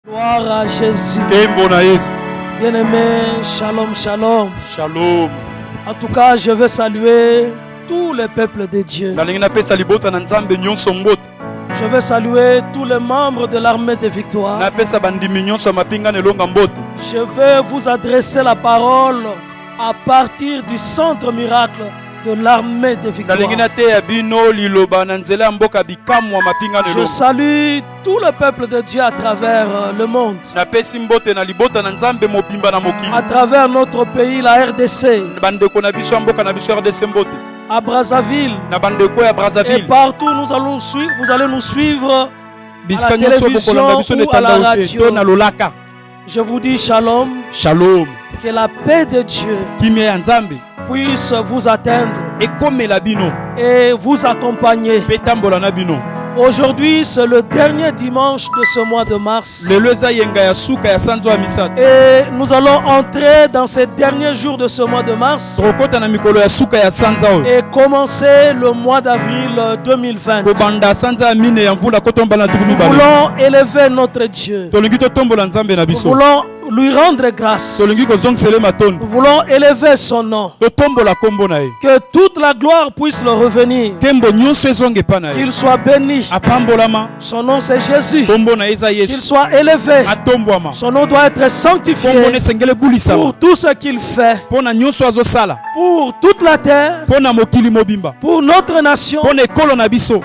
Gloire à Jésus. Bien-aimé, shalom, shalom. Shalom. En tout cas, je veux saluer tous les peuples de Dieu. Je veux saluer tous les membres de l'armée de victoire. Je veux vous adresser la parole à partir du centre miracle de l'armée de victoire. Je salue tout le peuple de Dieu à travers le monde. À travers notre pays, la RDC. À Brazzaville. Et partout vous allez nous suivre à la télévision ou à la radio. Je vous dis shalom. Shalom. Que la paix de Dieu puisse vous atteindre et vous accompagner. Aujourd'hui, c'est le dernier dimanche de ce mois de mars. Et nous allons entrer dans ces derniers jours de ce mois de mars et commencer le mois d'avril 2020. Nous voulons élever notre Dieu. Nous voulons lui rendre grâce. Nous voulons élever son nom. Que toute la gloire puisse le revenir. Qu'il soit béni. Son nom c'est Jésus. Qu'il soit élevé. Son nom doit être sanctifié pour tout ce qu'il fait. Pour toute la terre. Pour notre nation.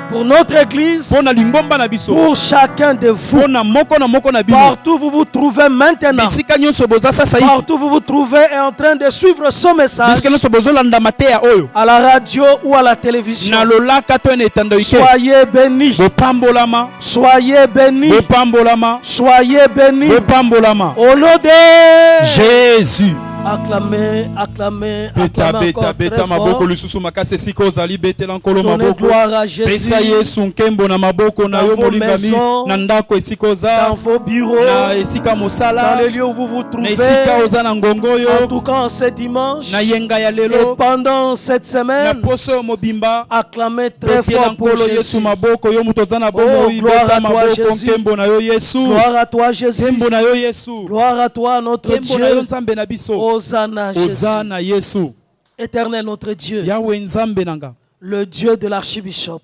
Pour notre église. Pour chacun de vous. Partout vous vous trouvez maintenant. Partout vous vous trouvez est en train de suivre ce message à la radio ou à la télévision. Soyez bénis. Soyez bénis. Soyez bénis. Au nom de Jésus. Acclamez, acclamez, acclamez encore très fort. Donnez gloire à Jésus. Dans vos maisons, dans vos bureaux, dans les lieux où vous vous trouvez. En tout cas, ce dimanche et pendant cette semaine, acclamez très fort pour Jésus. Oh, gloire à toi Jésus. Gloire à toi Jésus. Gloire à toi notre Dieu. Hosanna Jésus. Éternel notre Dieu. Le Dieu de l'archibishop.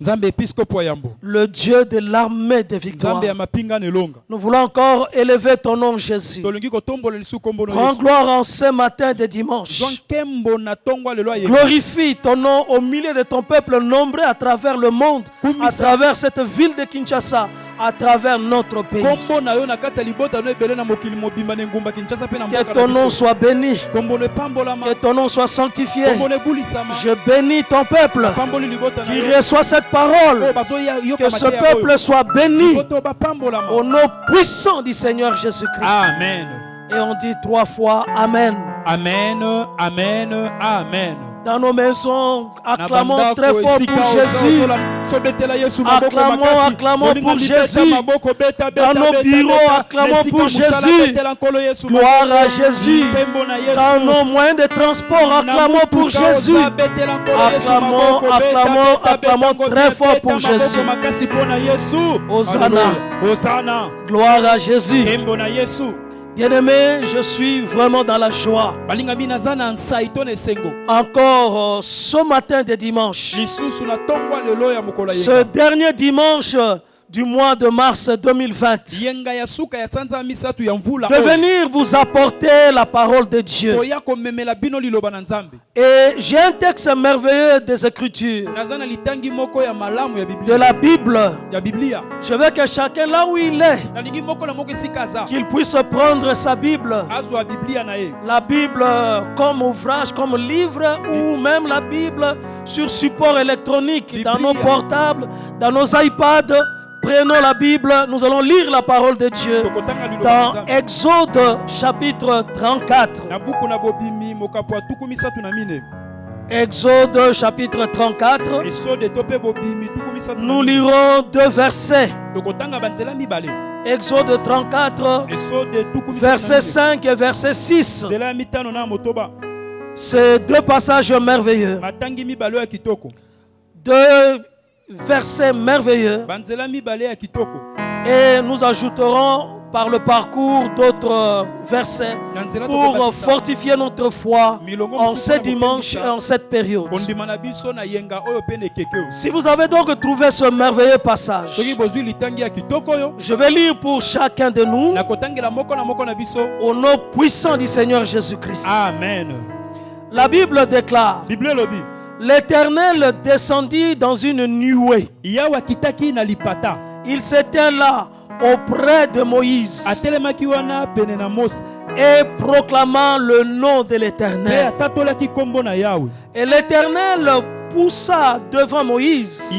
Le Dieu de l'armée de victoire. Nous voulons encore élever ton nom Jésus. Rends gloire en ce matin de dimanche. Glorifie ton nom au milieu de ton peuple nombreux à travers le monde, à travers cette ville de Kinshasa, à travers notre pays. Que ton nom soit béni. Que ton nom soit sanctifié. Je bénis ton peuple qui reçoit cette parole. Que ce peuple soit béni au nom puissant du Seigneur Jésus-Christ. Amen. Et on dit 3 fois Amen. Amen, Amen, Amen. Dans nos maisons, acclamons très fort pour Jésus. Acclamons pour Jésus. Dans nos bureaux, acclamons pour Jésus. Gloire à Jésus. Dans nos moyens de transport, acclamons pour Jésus. Acclamons très fort pour Jésus. Hosanna. Gloire à Jésus. Bien-aimé, je suis vraiment dans la joie. Encore ce matin de dimanche, ce dernier dimanche du mois de mars 2020, de venir vous apporter la parole de Dieu. Et j'ai un texte merveilleux des Écritures, de la Bible. Je veux que chacun, là où il est, qu'il puisse prendre sa Bible, la Bible comme ouvrage, comme livre, ou même la Bible sur support électronique, dans nos portables, dans nos iPads. Prenons la Bible, nous allons lire la parole de Dieu dans Exode chapitre 34. Exode chapitre 34. Nous lirons 2 versets. Exode 34, verset 5 et verset 6. C'est 2 passages merveilleux. 2 versets merveilleux. Et nous ajouterons par le parcours d'autres versets pour fortifier notre foi en ces dimanches et en cette période. Si vous avez donc trouvé ce merveilleux passage, je vais lire pour chacun de nous au nom puissant du Seigneur Jésus-Christ. Amen. La Bible déclare: l'Éternel descendit dans une nuée. Il s'était là auprès de Moïse et proclamant le nom de l'Éternel. Et l'Éternel poussa devant Moïse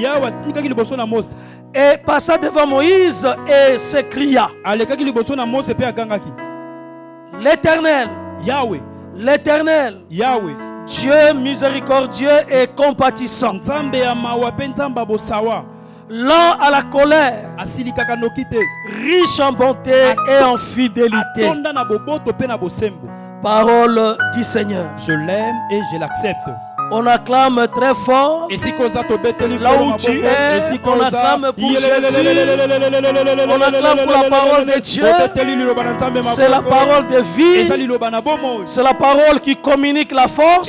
et passa devant Moïse et s'écria: l'Éternel, Yahweh, l'Éternel, Yahweh, Dieu miséricordieux et compatissant, lent à la colère, riche en bonté et en fidélité. Parole du Seigneur. Je l'aime et je l'accepte. On acclame très fort. Là où tu es, on acclame pour Jésus. On acclame pour la parole de Dieu. C'est la parole de vie. C'est la parole qui communique la force.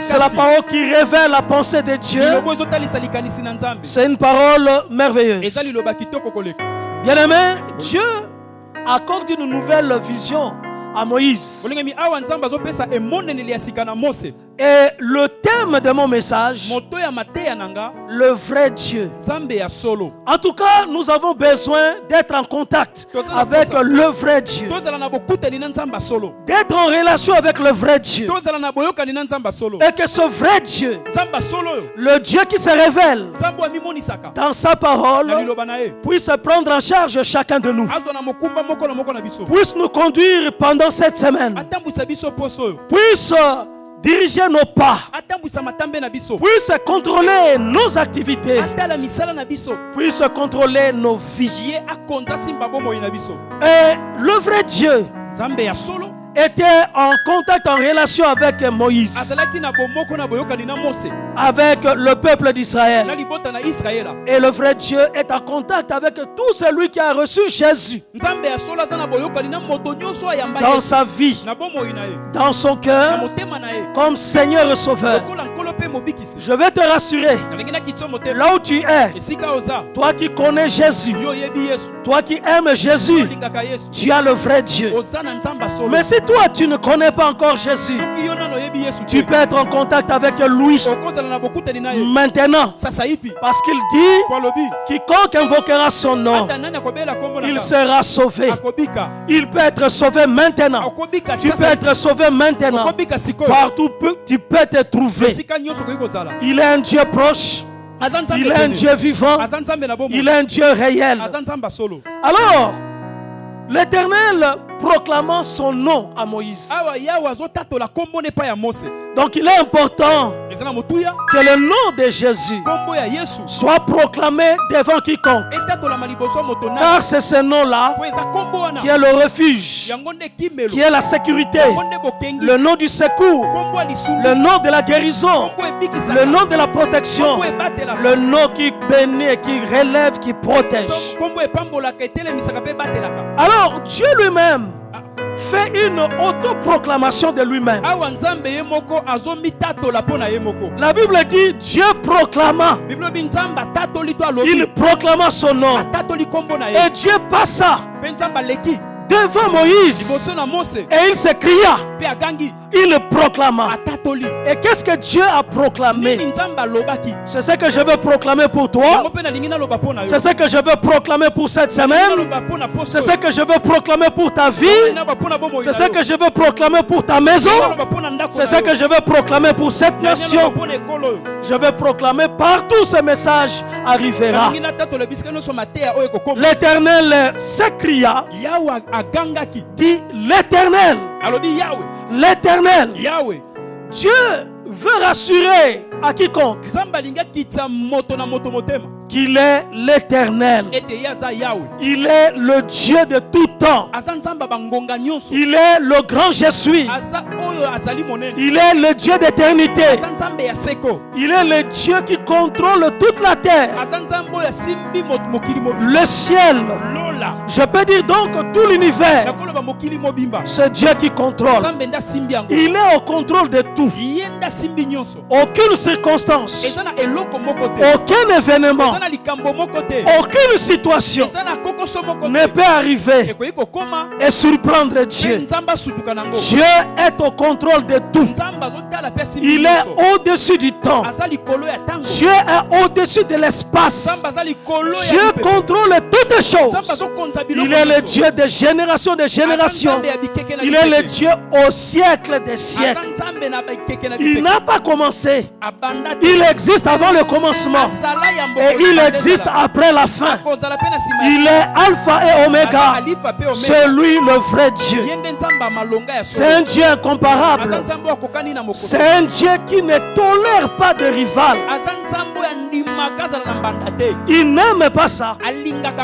C'est la parole qui révèle la pensée de Dieu. C'est une parole merveilleuse. Bien-aimé, Dieu accorde une nouvelle vision à Moïse. Et le thème de mon message, le vrai Dieu. En tout cas, nous avons besoin d'être en contact avec le vrai Dieu, d'être en relation avec le vrai Dieu, et que ce vrai Dieu, le Dieu qui se révèle dans sa parole, puisse prendre en charge chacun de nous, puisse nous conduire pendant cette semaine, puisse diriger nos pas, puisse contrôler nos activités, puisse contrôler nos vies. Et le vrai Dieu était en contact, en relation avec Moïse, avec le peuple d'Israël. Et le vrai Dieu est en contact avec tout celui qui a reçu Jésus dans sa vie, dans son cœur, comme Seigneur et Sauveur. Je vais te rassurer, là où tu es, toi qui connais Jésus, toi qui aimes Jésus, tu as le vrai Dieu. Mais si toi tu ne connais pas encore Jésus, tu peux être en contact avec lui maintenant, parce qu'il dit: quiconque invoquera son nom, il sera sauvé. Il peut être sauvé maintenant. Tu peux être sauvé maintenant. Partout tu peux te trouver. Il est un Dieu proche. Il est un Dieu vivant. Il est un Dieu réel. Alors, l'Éternel proclamant son nom à Moïse. Donc il est important que le nom de Jésus soit proclamé devant quiconque, car c'est ce nom-là qui est le refuge, qui est la sécurité, le nom du secours, le nom de la guérison, le nom de la protection, le nom qui bénit, qui relève, qui protège. Alors Dieu lui-même fait une autoproclamation de lui-même. La Bible dit: Dieu proclama. Il proclama son nom. Et Dieu passa devant Moïse et il s'écria, il proclama. Et qu'est-ce que Dieu a proclamé? C'est ce que je veux proclamer pour toi. C'est ce que je veux proclamer pour cette semaine. C'est ce que je veux proclamer pour ta vie. C'est ce que je veux proclamer pour ta maison. C'est ce que je veux proclamer pour cette nation. Je veux proclamer partout ce message arrivera. L'Éternel s'écria, dit l'Éternel, l'Éternel, Dieu veut rassurer à quiconque qu'il est l'Éternel. Il est le Dieu de tout temps. Il est le grand je suis. Il est le Dieu d'éternité. Il est le Dieu qui contrôle toute la terre, le ciel. Je peux dire donc tout l'univers. C'est Dieu qui contrôle. Il est au contrôle de tout. Aucune circonstance, aucun événement, aucune situation ne peut arriver et surprendre Dieu. Dieu est au contrôle de tout. Il est au-dessus du temps. Dieu est au-dessus de l'espace. Dieu contrôle toutes choses. Il est le Dieu de génération de génération. Il est le Dieu au siècle des siècles. Il n'a pas commencé. Il existe avant le commencement. Et il existe après la fin. Il est Alpha et Oméga. C'est lui le vrai Dieu. C'est un Dieu incomparable. C'est un Dieu qui ne tolère pas de rival. Il n'aime pas ça.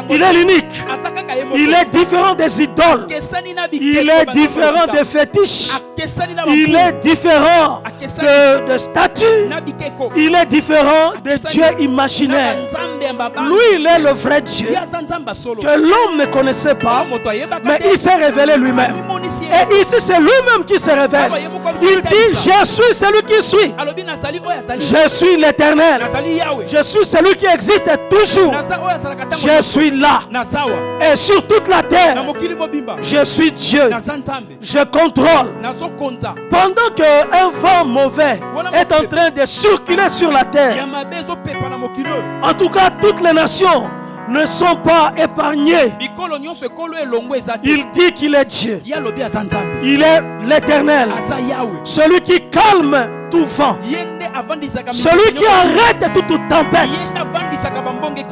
Il est l'unique. Il est différent des idoles. Il est différent des fétiches. Il est différent de statues. Il est différent des dieux imaginaires. Lui, il est le vrai Dieu que l'homme ne connaissait pas, mais il s'est révélé lui-même. Et ici, c'est lui-même qui se révèle. Il dit, je suis celui qui suis. Je suis l'Éternel. Je suis celui qui existe toujours. Je suis là. Et sur toute la terre, je suis Dieu. Je contrôle. Pendant qu'un vent mauvais est en train de circuler sur la terre, en tout cas, toutes les nations ne sont pas épargnés. Il dit qu'il est Dieu. Il est l'Éternel. Celui qui calme tout vent. Celui qui arrête toute tempête.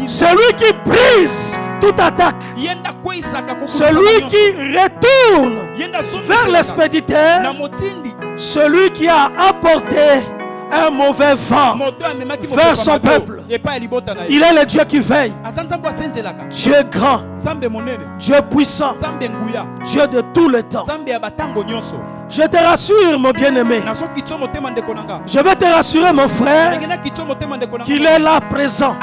Celui qui brise toute attaque. Celui qui retourne vers l'expéditeur. Celui qui a apporté un mauvais vent vers son peuple. Il est le Dieu qui veille. Dieu grand, Dieu puissant, Dieu de tout le temps. Je te rassure, mon bien-aimé. Je vais te rassurer, mon frère, qu'il est là présent.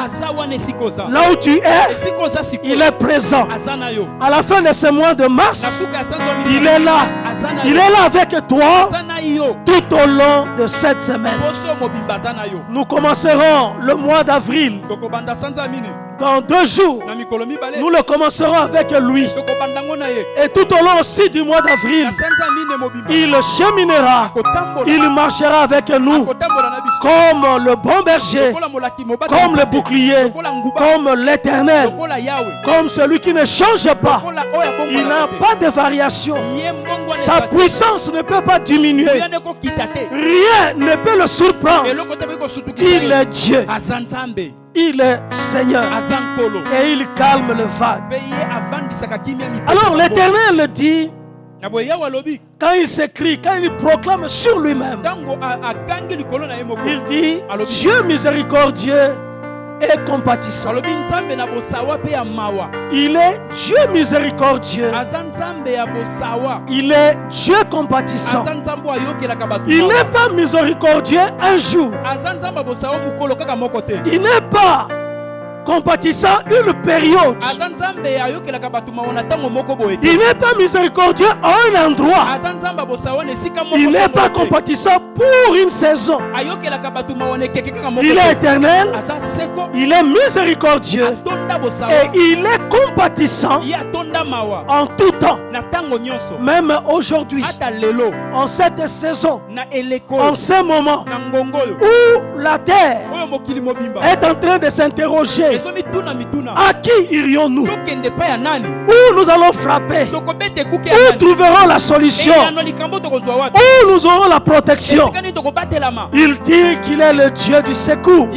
Là où tu es, il est présent. À la fin de ce mois de mars, il est là. Il est là avec toi tout au long de cette semaine. Nous commencerons le mois d'avril. Dans 2 jours, nous le commencerons avec lui. Et tout au long aussi du mois d'avril, il cheminera, il marchera avec nous comme le bon berger, comme le bouclier, comme l'Éternel, comme celui qui ne change pas. Il n'a pas de variation. Sa puissance ne peut pas diminuer. Rien ne peut le surprendre. Il est Dieu. Il est Seigneur et il calme le vague. Alors l'Éternel dit, quand il s'écrit, quand il proclame sur lui-même, il dit, Dieu miséricordieux et compatissant. Il est Dieu miséricordieux. Il est Dieu compatissant. Il n'est pas miséricordieux un jour. Il n'est pas compatissant une période. Il n'est pas miséricordieux à un endroit. Il n'est pas compatissant pour une saison. Il est éternel. Il est miséricordieux. Et il est compatissant en tout temps. Même aujourd'hui, en cette saison, en ce moment où la terre est en train de s'interroger, à qui irions-nous? Où nous allons frapper? Où trouverons la solution? Où nous aurons la protection? Il dit qu'il est le Dieu du secours,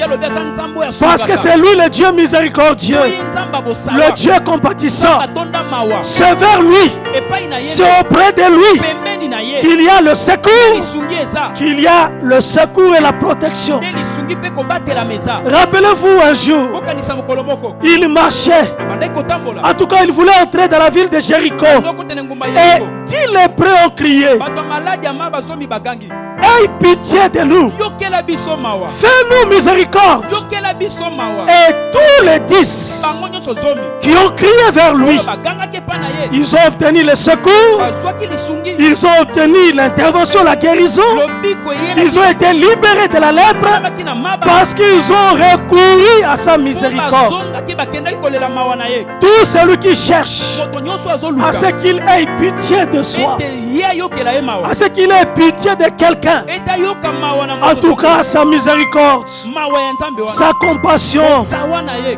parce que c'est lui le Dieu miséricordieux. le Dieu compatissant, c'est vers lui, c'est auprès de lui qu'il y a le secours, qu'il y a le secours et la protection. Rappelez-vous un jour, il marchait, en tout cas il voulait entrer dans la ville de Jéricho, et 10 lépreux ont crié, aie pitié de nous, fais-nous miséricorde. Et tous les 10 qui ont crié vers lui, ils ont obtenu le secours, ils ont obtenu l'intervention, la guérison, ils ont été libérés de la lèpre parce qu'ils ont recouru à sa miséricorde. Tout celui qui cherche à ce qu'il ait pitié de soi, à ce qu'il ait pitié de quelqu'un, en tout cas sa miséricorde, sa compassion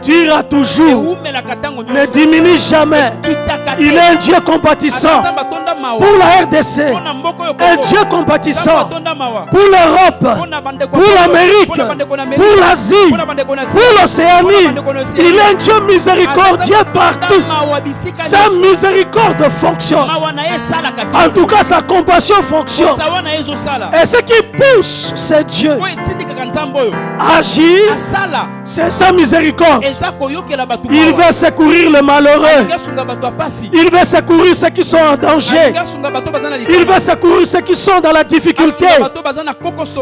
durera toujours, ne diminue jamais. Il est un Dieu compatissant pour la RDC, un Dieu compatissant pour l'Europe, pour l'Amérique, pour l'Asie, pour l'Océanie. Il est un Dieu miséricordieux partout. Sa miséricorde fonctionne. En tout cas, sa compassion fonctionne. Et ce qui pousse, c'est Dieu. Agir, c'est sa miséricorde. Il veut secourir le malheureux. Il veut secourir ceux qui sont en danger. Il veut secourir ceux qui sont dans la difficulté.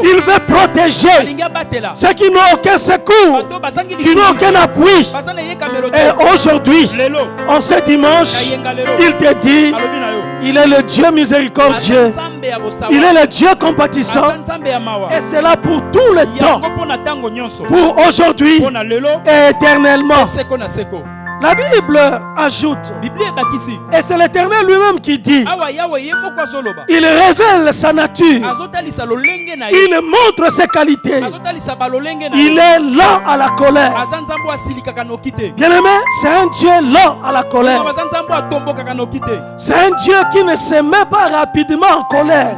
Il veut protéger ceux qui n'ont aucun secours, qui n'ont aucun appui. Et aujourd'hui, en ce dimanche, il te dit, il est le Dieu miséricordieux. Il est le Dieu compatissant. Et c'est là pour tout le temps, pour aujourd'hui et éternellement. La Bible ajoute, et c'est l'Éternel lui-même qui dit, il révèle sa nature, il montre ses qualités, il est lent à la colère. Bien aimé, c'est un Dieu lent à la colère. C'est un Dieu qui ne se met pas rapidement en colère.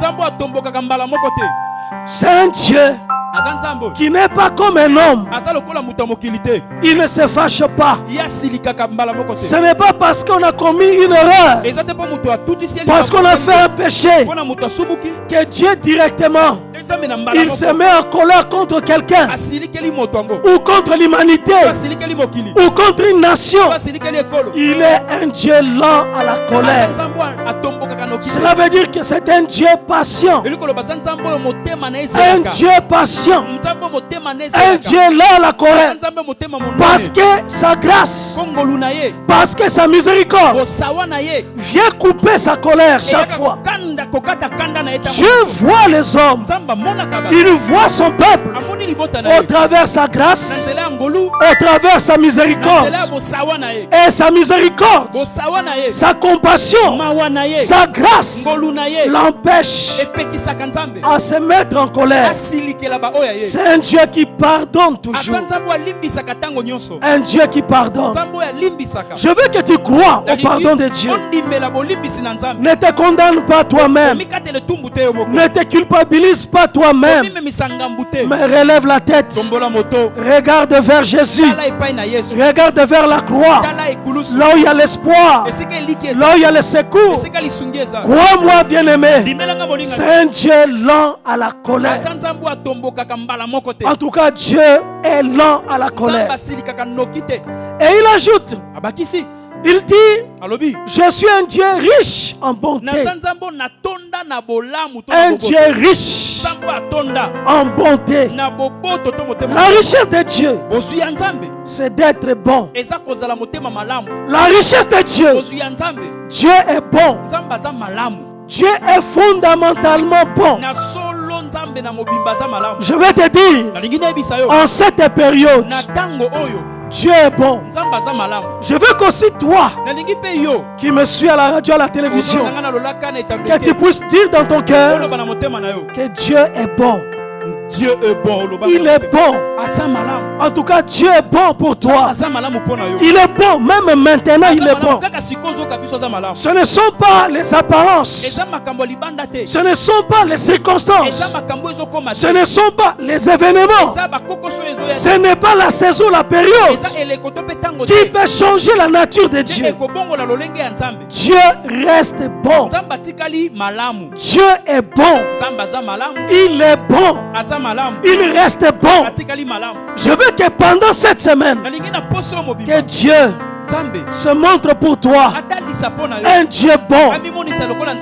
C'est un Dieu qui n'est pas comme un homme. Il ne se fâche pas. Ce n'est pas parce qu'on a commis une erreur, parce qu'on a fait un péché, que Dieu directement il se met en colère contre quelqu'un, ou contre l'humanité, ou contre une nation. Il est un Dieu lent à la colère. Cela veut dire que c'est un Dieu patient. Un Dieu patient. Un Dieu lent à la colère. Parce que sa grâce, parce que sa miséricorde vient couper sa colère chaque fois. Dieu voit les hommes. Il voit son peuple au travers sa grâce, au travers sa miséricorde. Et sa miséricorde, sa compassion, sa grâce l'empêche à se mettre en colère. C'est un Dieu qui pardonne toujours. Un Dieu qui pardonne. Je veux que tu crois au pardon de Dieu. Ne te condamne pas toi-même. Ne te culpabilise pas toi-même. Mais relève la tête. Regarde vers Jésus. Regarde vers la croix. Là où il y a l'espoir. Là où il y a le secours. Crois-moi, bien-aimé. C'est un Dieu lent à la colère. En tout cas, Dieu est lent à la colère. Et il ajoute, il dit, je suis un Dieu riche en bonté. Un Dieu riche en bonté. La richesse de Dieu, c'est d'être bon. La richesse de Dieu, Dieu est bon. Dieu est fondamentalement bon. Je vais te dire, en cette période, Dieu est bon. Je veux qu'aussi toi, qui me suis à la radio, à la télévision, que tu puisses dire dans ton cœur que Dieu est bon. Dieu est bon. Il est bon. En tout cas, Dieu est bon pour toi. Il est bon, même maintenant, il est bon. Ce ne sont pas les apparences. Ce ne sont pas les circonstances. Ce ne sont pas les événements. Ce n'est pas la saison, la période qui peut changer la nature de Dieu. Dieu reste bon. Dieu est bon. Il est bon. Il reste bon. Je veux que pendant cette semaine, que Dieu se montre pour toi un Dieu bon,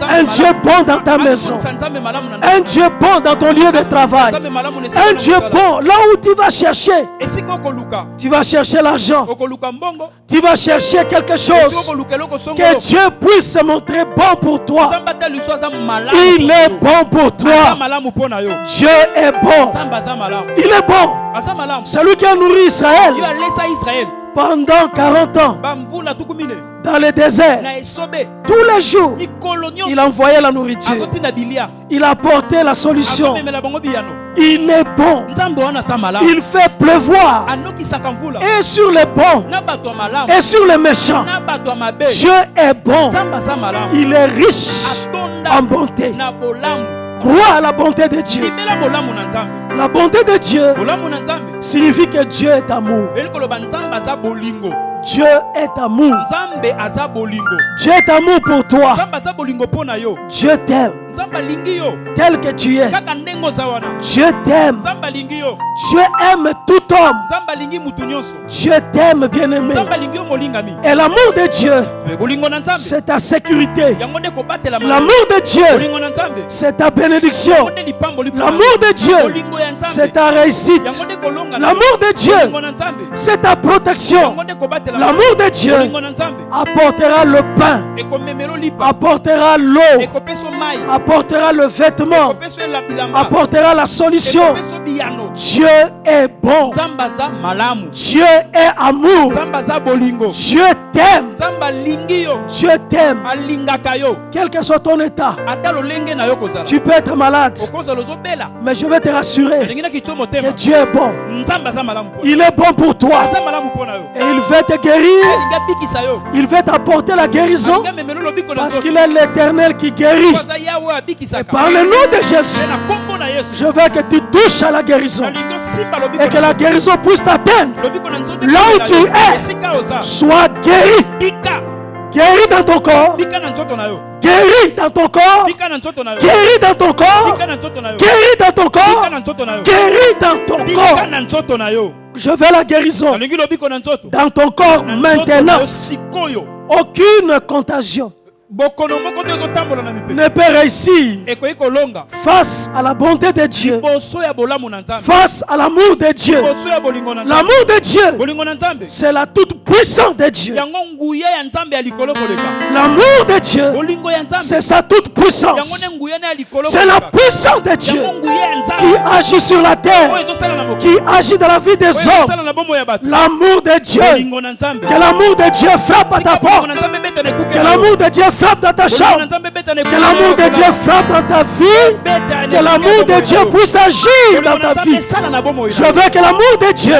un Dieu bon dans ta maison, un Dieu bon dans ton lieu de travail, un Dieu bon là où tu vas chercher. Tu vas chercher l'argent, tu vas chercher quelque chose, que Dieu puisse se montrer bon pour toi. Il est bon pour toi. Dieu est bon. Il est bon. Celui qui a nourri Israël pendant 40 ans dans le désert, tous les jours, il envoyait la nourriture. Il a apporté la solution. Il est bon. Il fait pleuvoir. Et sur les bons et sur les méchants. Dieu est bon. Il est riche en bonté. Crois à la bonté de Dieu. La bonté de Dieu signifie que Dieu est amour. Dieu est amour. Dieu est amour pour toi. Dieu t'aime tel que tu es. Dieu t'aime. Dieu aime tout homme. Dieu t'aime, bien-aimé. Et l'amour de Dieu, c'est ta sécurité. L'amour de Dieu, c'est ta bénédiction. L'amour de Dieu, c'est ta réussite. L'amour de Dieu, c'est ta protection. L'amour de Dieu apportera le pain, apportera l'eau, apportera le vêtement, apportera la solution. Dieu est bon. Dieu est amour. Dieu t'aime. Dieu t'aime. Quel que soit ton état, tu peux être malade, mais je vais te rassurer que Dieu est bon. Il est bon pour toi. Et il veut te guérir. Il veut t'apporter la guérison parce qu'il est l'Éternel qui guérit. Et par le nom de Jésus, je veux que tu touches à la guérison et que la guérison puisse t'atteindre là où tu es. Sois guéri. Guéri dans ton corps. Guéri dans ton corps. Guéri dans ton corps. Guéri dans ton corps. Guéri dans ton corps. Je veux la guérison dans ton corps maintenant. Aucune contagion ne peut réussir face à la bonté de Dieu, face à l'amour de Dieu. L'amour de Dieu, c'est la toute puissance de Dieu. L'amour de Dieu, c'est sa toute puissance. C'est la puissance de Dieu qui agit sur la terre, qui agit dans la vie des hommes. L'amour de Dieu, que l'amour de Dieu frappe à ta porte, que l'amour de Dieu frappe dans ta chambre, que l'amour de Dieu frappe dans ta vie, que l'amour de Dieu puisse agir dans ta vie. Je veux que l'amour de Dieu,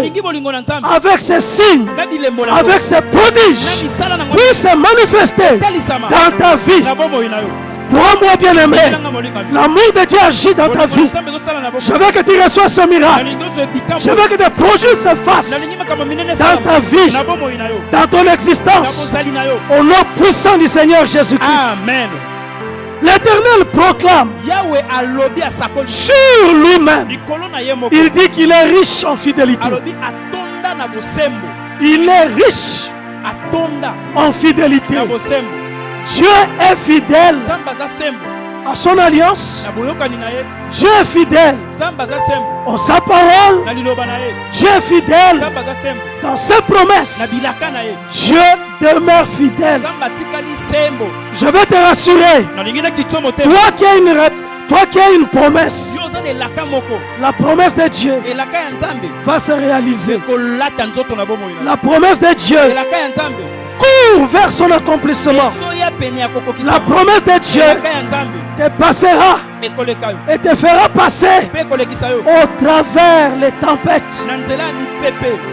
avec ses signes, avec ses prodiges, puisse se manifester dans ta vie. Crois-moi, bien-aimé, l'amour de Dieu agit dans ta vie. Je veux que tu reçoives ce miracle. Je veux que des projets se fassent dans ta vie, dans ton existence, au nom puissant du Seigneur Jésus-Christ. Amen. L'Éternel proclame sur lui-même. Il dit qu'il est riche en fidélité. Il est riche en fidélité. Dieu est fidèle à son alliance. Dieu est fidèle en sa parole. Dieu est fidèle dans ses promesses. Dieu demeure fidèle. Je veux te rassurer, toi qui as une promesse, la promesse de Dieu va se réaliser. La promesse de Dieu cours vers son accomplissement. La promesse de Dieu te passera et te fera passer au travers les tempêtes,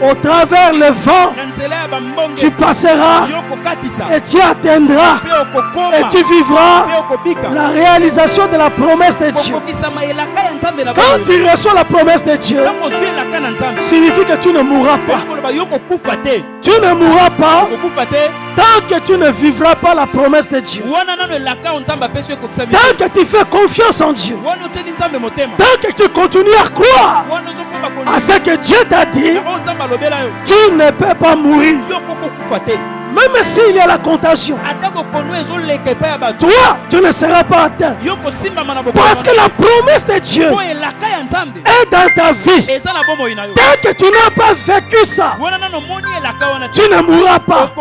au travers le vent. Tu passeras et tu atteindras et tu vivras la réalisation de la promesse de Dieu. Quand tu reçois la promesse de Dieu, signifie que tu ne mourras pas. Tu ne mourras pas tant que tu ne vivras pas la promesse de Dieu. Tant que tu fais confiance en Dieu. Tant que tu continues à croire à ce que Dieu t'a dit, tu ne peux pas mourir. Même s'il y a la contagion, toi, tu ne seras pas atteint. Parce que la promesse de Dieu est dans ta vie. Tant que tu n'as pas vécu ça, tu ne mourras pas.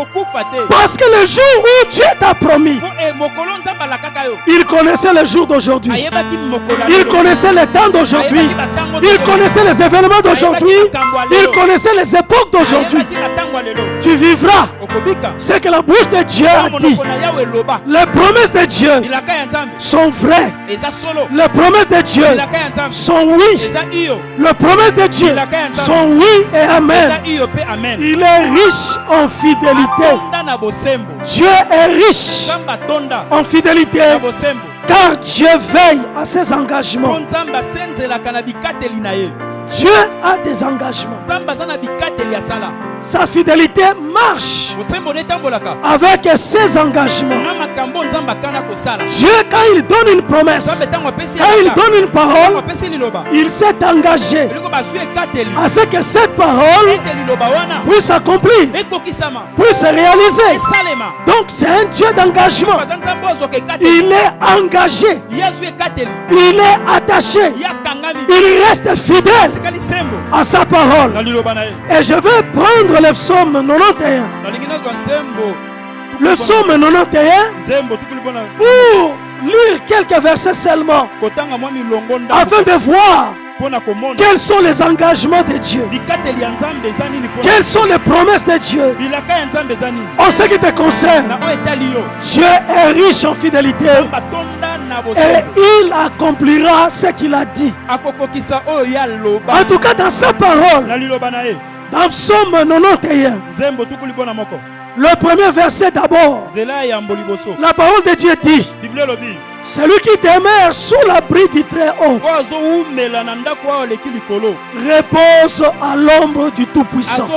Parce que le jour où Dieu t'a promis, il connaissait le jour d'aujourd'hui. Il connaissait le temps d'aujourd'hui. Il connaissait les événements d'aujourd'hui. Il connaissait les époques d'aujourd'hui. Tu vivras ce que la bouche de Dieu a dit. Les promesses de Dieu sont vraies. Les promesses de Dieu sont oui. Les promesses de Dieu sont oui et amen. Il est riche en fidélité. Dieu est riche en fidélité, car Dieu veille à ses engagements. Dieu a des engagements. Sa fidélité marche avec ses engagements. Dieu, quand il donne une promesse, quand il donne une parole, il s'est engagé à ce que cette parole puisse s'accomplir, puisse se réaliser. Donc c'est un Dieu d'engagement. Il est engagé, il est attaché, il reste fidèle à sa parole. Et je vais prendre le psaume 91. Le psaume 91 pour lire quelques versets seulement, afin de voir quels sont les engagements de Dieu, quelles sont les promesses de Dieu. En ce qui te concerne, Dieu est riche en fidélité et il accomplira ce qu'il a dit. En tout cas, dans sa parole, dans Psaume 91, le premier verset d'abord, la parole de Dieu dit: celui qui demeure sous l'abri du Très-Haut repose à l'ombre du Tout-Puissant.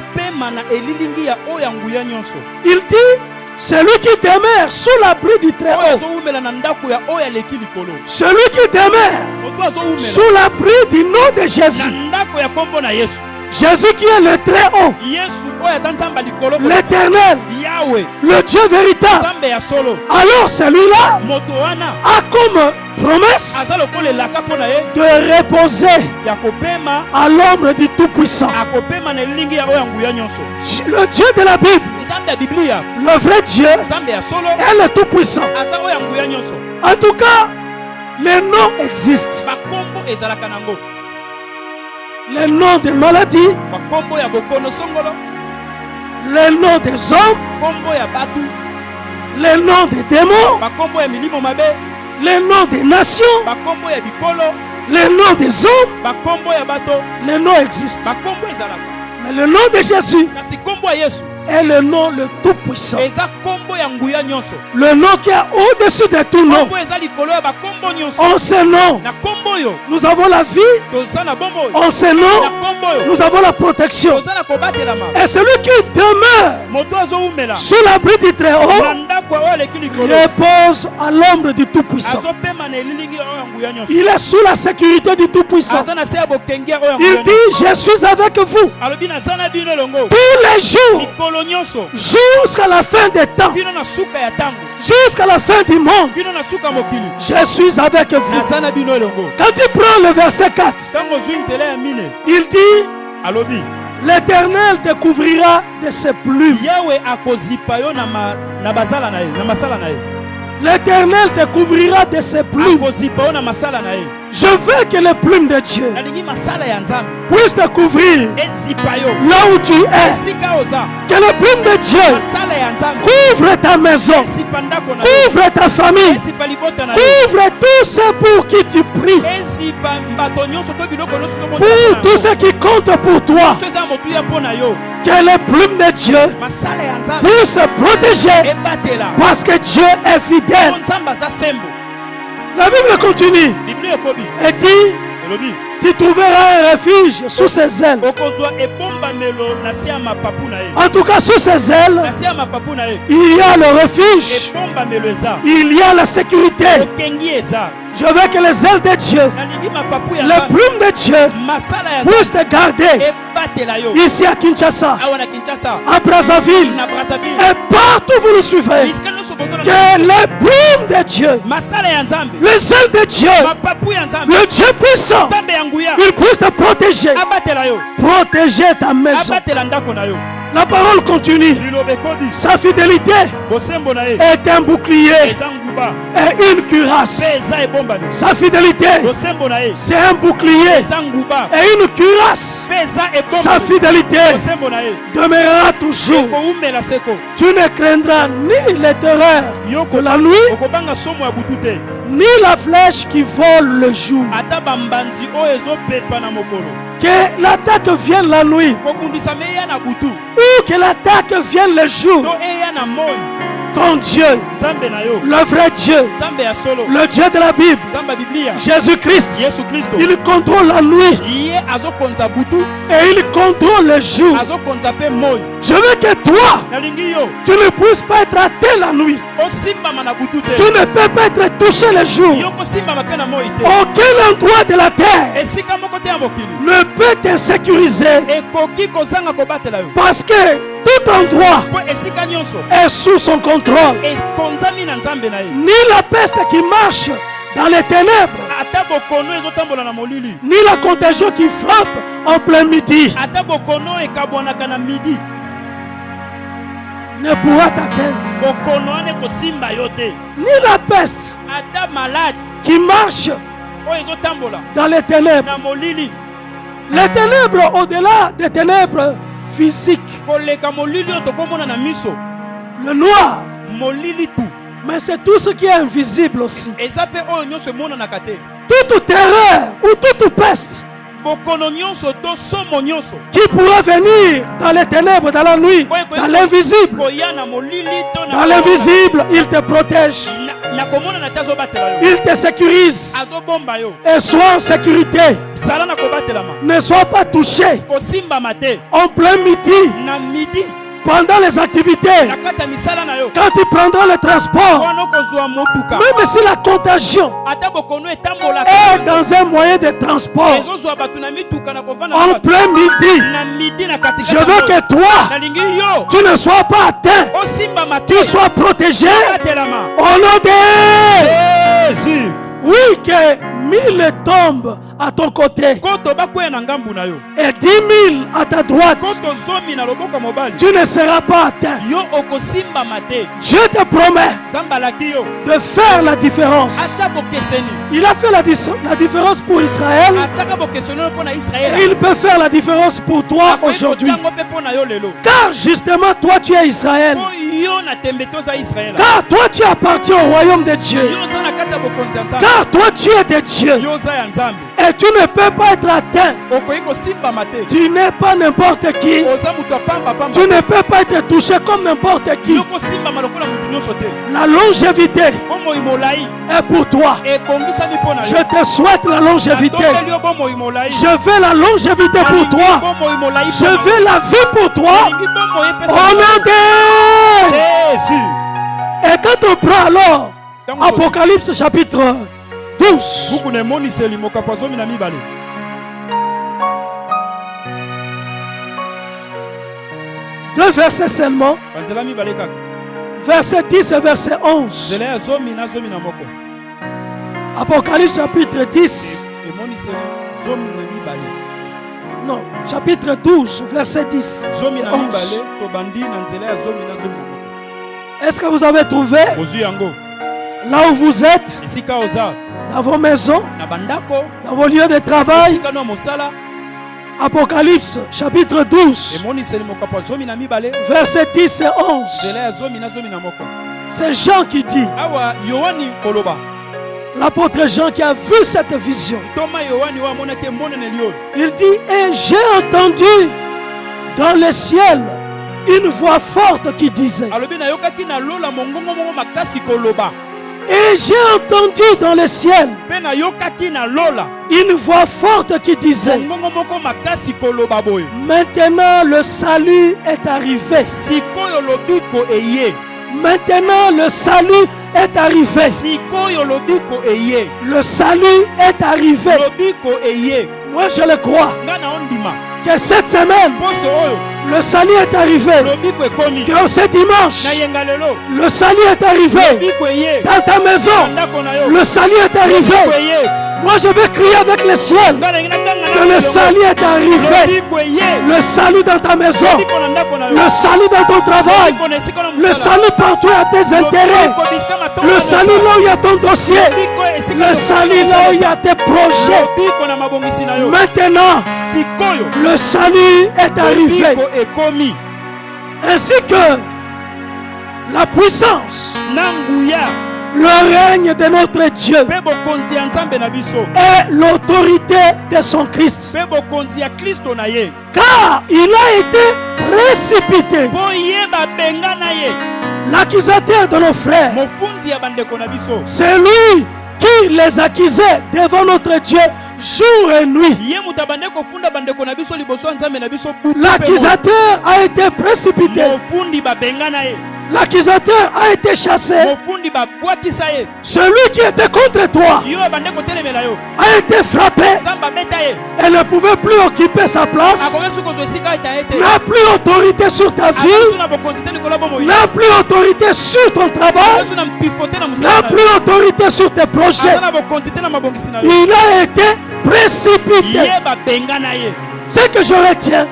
Il dit: celui qui demeure sous l'abri du Très-Haut, celui qui demeure sous l'abri du nom de Jésus, Jésus qui est le Très-Haut, l'Éternel, le Dieu véritable. Alors celui-là a comme promesse de reposer à l'ombre du Tout-Puissant. Le Dieu de la Bible, le vrai Dieu, est le Tout-Puissant. En tout cas, les noms existent. Les noms des maladies, les noms des hommes, les noms des démons, les noms des nations, les noms des hommes, les noms existent. Mais le nom de Jésus est le nom le tout-puissant. Le nom qui est au-dessus de tout nom. En ce nom, nous avons la vie. En ce nom, nous avons la protection. Et celui qui demeure sous l'abri du Très-Haut repose à l'ombre du Tout-Puissant. Il est sous la sécurité du Tout-Puissant. Il dit: je suis avec vous tous les jours, jusqu'à la fin des temps, jusqu'à la fin du monde. Je suis avec vous. Quand il prend le verset 4, il dit: l'Éternel te couvrira de ses plumes. L'Éternel te couvrira de ses plumes. Je veux que les plumes de Dieu puissent te couvrir là où tu es. Que les plumes de Dieu couvrent ta maison, couvre ta famille, couvre tous ceux pour qui tu pries, pour tous ceux qui comptent pour toi. Que les plumes de Dieu puissent protéger parce que Dieu est fidèle. La Bible continue et dit, tu trouveras un refuge sous ses ailes. En tout cas, sous ses ailes, il y a le refuge, il y a la sécurité. Je veux que les ailes de Dieu, les plumes de Dieu puissent te garder ici à Kinshasa, à Brazzaville, et partout vous nous suivrez. Que les plumes de Dieu, les ailes de Dieu, le Dieu puissant, il puisse te protéger, protéger ta maison. La parole continue. Sa fidélité est un bouclier et une cuirasse. Sa fidélité, c'est un bouclier et une cuirasse. Sa fidélité demeurera toujours. Tu ne craindras ni les terreurs de la nuit, ni la flèche qui vole le jour. Que l'attaque vienne la nuit, ou que l'attaque vienne le jour. Ton Dieu, le vrai Dieu, le Dieu de la Bible, Jésus-Christ, il contrôle la nuit et il contrôle le jour. Je veux que toi, tu ne puisses pas être atteint la nuit. Tu ne peux pas être touché le jour. Aucun endroit de la terre ne peut t'insécuriser parce que tout endroit est sous son contrôle. Ni la peste qui marche dans les ténèbres, ni la contagion qui frappe en plein midi ne pourra t'atteindre. Ni la peste qui marche dans les ténèbres. Les ténèbres au-delà des ténèbres physiques. Le noir. Mais c'est tout ce qui est invisible aussi. Toute terreur ou toute peste qui pourrait venir dans les ténèbres, dans la nuit, dans l'invisible. Dans l'invisible, il te protège. Il te sécurise. Et sois en sécurité. Ne sois pas touché en plein midi. Pendant les activités, quand tu prendras le transport, même si la contagion est dans un moyen de transport, en plein midi, je veux que toi, tu ne sois pas atteint, tu sois protégé au nom de Jésus. Oui, que 1000 tombent à ton côté et 10 000 à ta droite, tu ne seras pas atteint. Dieu te promet de faire la différence. Il a fait la différence pour Israël et il peut faire la différence pour toi aujourd'hui. Car justement toi tu es Israël. Car toi tu appartiens au royaume de Dieu. Car toi tu es de Dieu. Et tu ne peux pas être atteint. Tu n'es pas n'importe qui. Tu ne peux pas être touché comme n'importe qui. La longévité est pour toi. Je te souhaite la longévité. Je veux la longévité pour toi. Je veux la vie pour toi. Au nom de Jésus. Et quand on prend alors Apocalypse chapitre 12. Deux versets seulement. Verset 10 et verset 11. Apocalypse chapitre 10. Non, chapitre 12, verset 10. 11. Est-ce que vous avez trouvé? Là où vous êtes, dans vos maisons, dans vos lieux de travail. Apocalypse chapitre 12, versets 10 et 11. C'est Jean qui dit. L'apôtre Jean qui a vu cette vision. Il dit, et j'ai entendu dans le ciel une voix forte qui disait. Et j'ai entendu dans le ciel une voix forte qui disait, maintenant le salut est arrivé. Maintenant le salut est arrivé. Le salut est arrivé. Moi je le crois. Que cette semaine, le salut est arrivé. Que ce dimanche, le salut est arrivé. Dans ta maison, le salut est arrivé. Moi je vais crier avec le ciel que le salut est arrivé. Le salut dans ta maison, le salut dans ton travail, le salut partout à tes intérêts, le salut là où il y a ton dossier, le salut là où il y a tes projets. Maintenant, le salut est arrivé. Ainsi que la puissance, le règne de notre Dieu et l'autorité de son Christ. Car il a été précipité. L'accusateur de nos frères, c'est lui qui les accusait devant notre Dieu jour et nuit. L'accusateur a été précipité. L'accusateur a été chassé. Celui qui était contre toi a été frappé et ne pouvait plus occuper sa place. N'a plus autorité sur ta vie. N'a plus autorité sur ton travail. N'a plus autorité sur tes projets. Il a été précipité. Ce que je retiens,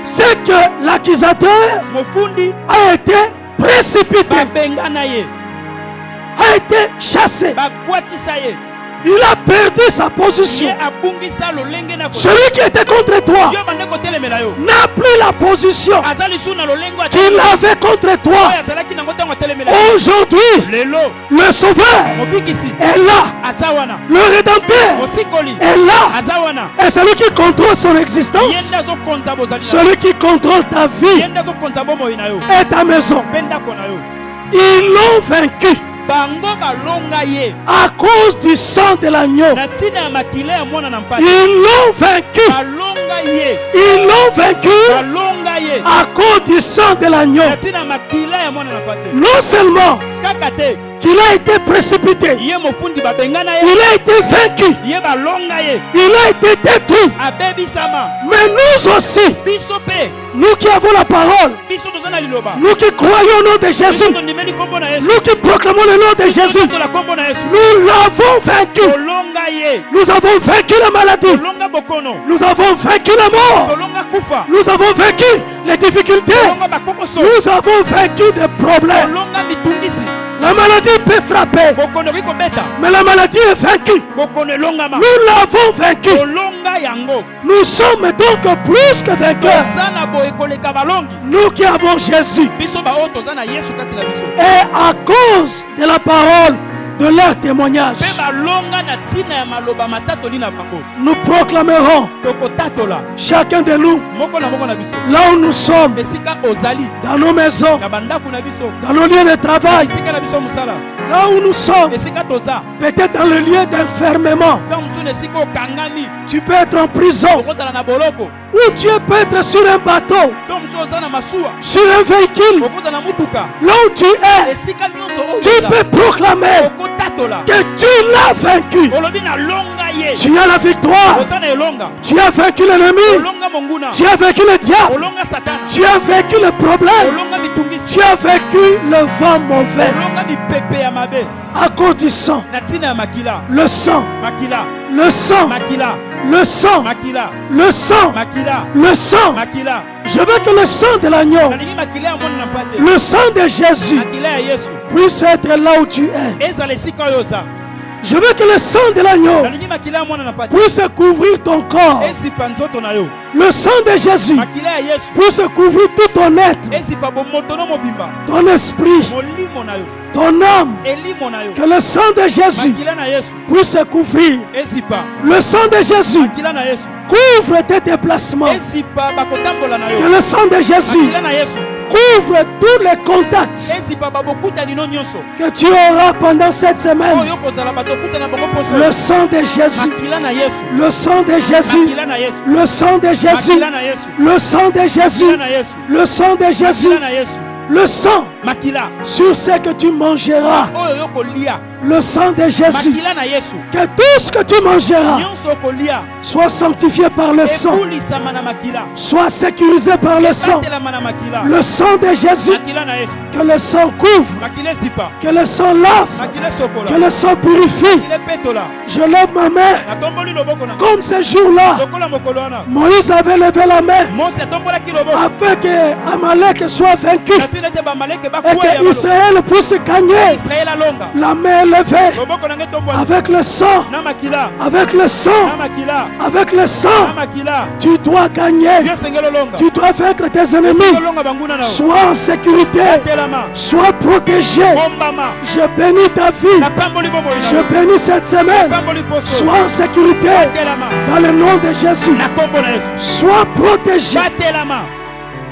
c'est que l'accusateur a été précipité, a été chassé. Il a perdu sa position. Celui qui était contre toi n'a plus la position qu'il avait contre toi. Aujourd'hui, le Sauveur est là. Le Rédempteur est là. Et celui qui contrôle son existence, celui qui contrôle ta vie et ta maison, ils l'ont vaincu à cause du sang de l'agneau. Ils l'ont vaincu. Ils l'ont vaincu à cause du sang de l'agneau. Non seulement qu'il a été précipité, il a été vaincu, il a été détruit. Mais nous aussi, nous qui avons la parole, nous qui croyons au nom de Jésus, nous qui proclamons le nom de Jésus, nous l'avons vaincu. Nous avons vaincu la maladie. Nous avons vaincu la mort. Nous avons vaincu les difficultés. Nous avons vaincu des problèmes. La maladie peut frapper, mais la maladie est vaincue. Nous l'avons vaincu. Nous sommes donc plus que vainqueurs. Nous qui avons Jésus. Et à cause de la parole de leur témoignage, nous proclamerons chacun de nous là où nous sommes, dans nos maisons, dans nos lieux de travail, là où nous sommes, peut-être dans le lieu d'enfermement. Tu peux être en prison, ou tu peux être sur un bateau, sur un véhicule. Là où tu es, tu peux proclamer que tu l'as vaincu. Tu as la victoire. Tu as vaincu l'ennemi. Tu as vaincu le diable. Tu as vaincu le problème. Tu as vaincu le vent mauvais. À cause du sang. Le sang. Le sang. Le sang. Le sang. Le sang. Je veux que le sang de l'agneau, le sang de Jésus, puisse être là où tu es. Je veux que le sang de l'agneau puisse couvrir ton corps. Le sang de Jésus puisse couvrir tout ton être, ton esprit, ton âme. Que le sang de Jésus puisse couvrir. Le sang de Jésus couvre tes déplacements. Que le sang de Jésus couvre tous les contacts que tu auras pendant cette semaine. Le sang de Jésus, le sang de Jésus, le sang de Jésus, le sang de Jésus, le sang de Jésus, le sang sur ce que tu mangeras. Le sang de Jésus. Que tout ce que tu mangeras soit sanctifié par le sang, soit sécurisé par le sang. Le sang de Jésus. Que le sang couvre, que le sang lave, que le sang purifie. Je lève ma main comme ce jour-là. Moïse avait levé la main afin que Amalek soit vaincu et que Israël puisse gagner. La main levée avec le sang, avec le sang, avec le sang. Tu dois gagner. Tu dois vaincre tes ennemis. Sois en sécurité, sois protégé. Je bénis ta vie, je bénis cette semaine. Sois en sécurité dans le nom de Jésus. Sois protégé.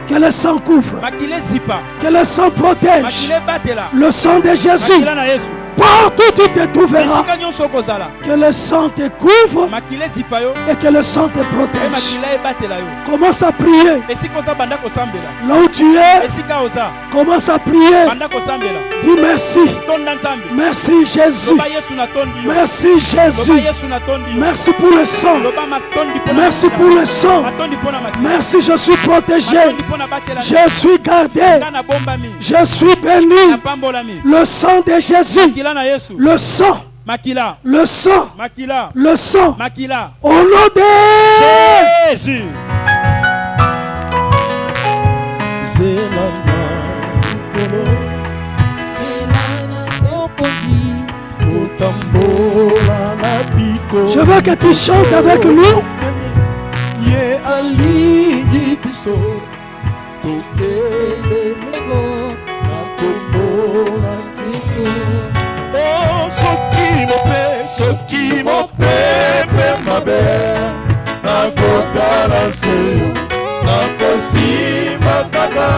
Que le sang couvre, que le sang protège. Le sang de Jésus, partout tu te trouveras. Que le sang te couvre et que le sang te protège. Commence à prier. Là où tu es, commence à prier. Dis merci. Merci Jésus. Merci Jésus. Merci pour le sang. Merci pour le sang. Merci, je suis protégé. Je suis gardé. Je suis béni. Le sang de Jésus. Le sang. Le sang. Le sang. Au nom de Jésus. Je veux que tu chantes avec nous. Soki mopepe mabe nakokala se nakosimba kaka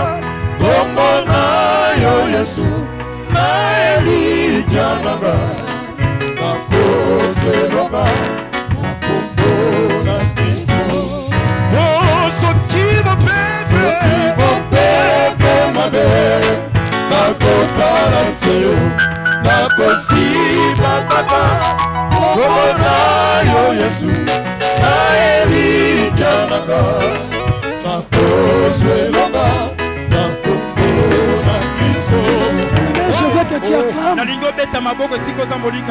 kombo na yo Yesu na Elija nanga nakozweloba nakombo na Kristo. Oh, soki mopepe mabe nakokala se nakosimba kaka Kona yo Yesu na Elija nanga nakozweloba nakombo na Kristo. Je veux que tu acclames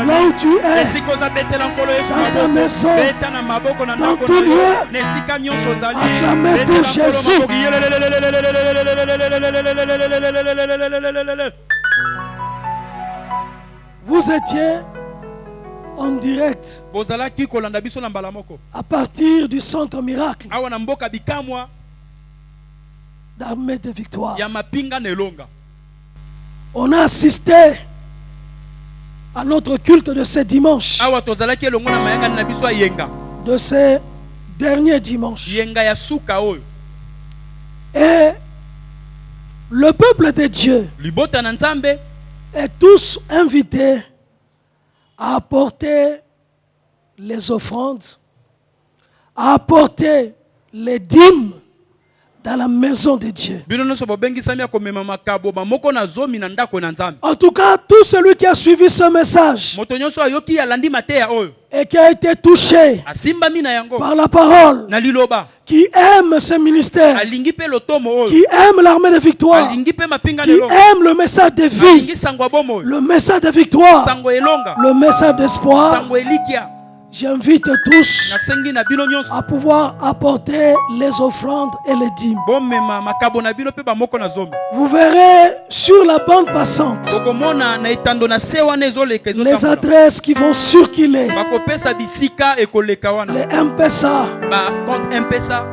là où tu es, dans ta maison, dans tout lieu. Acclamez pour Jésus. Vous étiez en direct à partir du centre miracle d'Armée de Victoire. On a assisté à notre culte de ce dimanche, de ce dernier dimanche. Et le peuple de Dieu est tous invités à apporter les offrandes, à apporter les dîmes dans la maison de Dieu. En tout cas, tout celui qui a suivi ce message et qui a été touché par la parole, qui aime ce ministère, qui aime l'armée de victoire, qui aime le message de vie, le message de victoire, le message d'espoir, J'invite tous à pouvoir apporter les offrandes et les dîmes. Vous verrez sur la bande passante les adresses qui vont circuler. Les M-Pesa,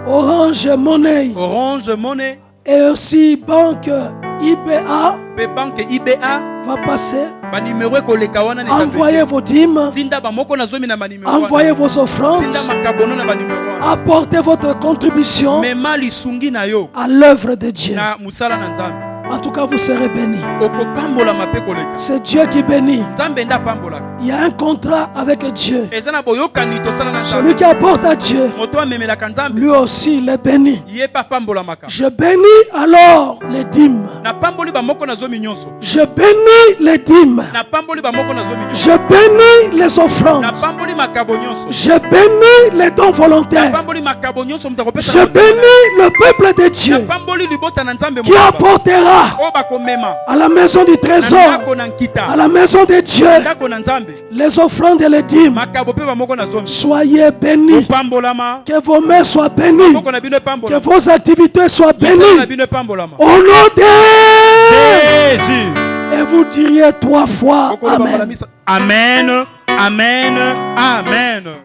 Orange Money et aussi Banque IBA va passer. Envoyez vos dîmes, envoyez vos offrandes, apportez votre contribution à l'œuvre de Dieu. En tout cas, vous serez bénis. C'est Dieu qui bénit. Il y a un contrat avec Dieu. Celui qui apporte à Dieu, lui aussi, il est béni. Je bénis alors les dîmes. Je bénis les dîmes. Je bénis les offrandes. Je bénis les dons volontaires. Je bénis le peuple de Dieu qui apportera à la maison du trésor, à la maison de Dieu, les offrandes et les dîmes. Soyez bénis. Que vos mains soient bénies. Que vos activités soient bénies. Au nom de Jésus. Et vous diriez 3 fois Amen. Amen, Amen, Amen.